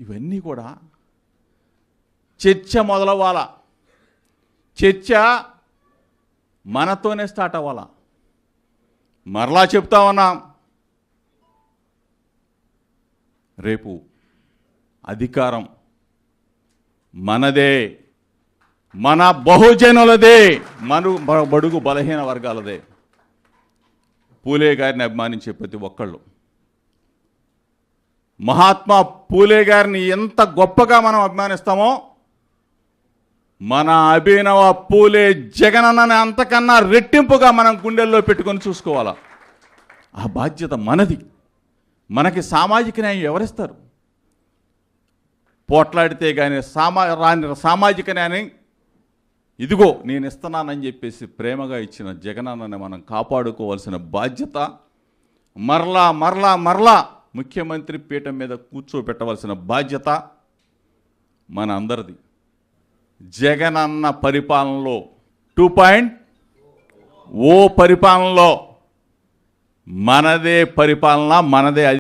ఇవన్నీ కూడా చర్చ మొదలవ్వాలా. చర్చ మనతోనే స్టార్ట్ అవ్వాలా. మరలా చెప్తా ఉన్నాం, రేపు అధికారం మనదే, మన బహుజనులదే, బడుగు బలహీన వర్గాలదే. పూలే గారిని అభిమానించే ప్రతి ఒక్కళ్ళు, మహాత్మా పూలే గారిని ఎంత గొప్పగా మనం అభిమానిస్తామో, మన అభినవ పూలే జగనన్నని అంతకన్నా రెట్టింపుగా మనం గుండెల్లో పెట్టుకొని చూసుకోవాలా. ఆ బాధ్యత మనది. మనకి సామాజిక న్యాయం ఎవరిస్తారు? పోట్లాడితే కానీ సామాజిక న్యాయం ఇదిగో నేను ఇస్తున్నానని చెప్పేసి ప్రేమగా ఇచ్చిన జగనన్నని మనం కాపాడుకోవాల్సిన బాధ్యత, మరలా మరలా మరలా ముఖ్యమంత్రి పీఠం మీద కూర్చోబెట్టవలసిన బాధ్యత మన అందరిది. జగనన్న పరిపాలనలో 2.0 పరిపాలనలో మనదే పరిపాలన, మనదే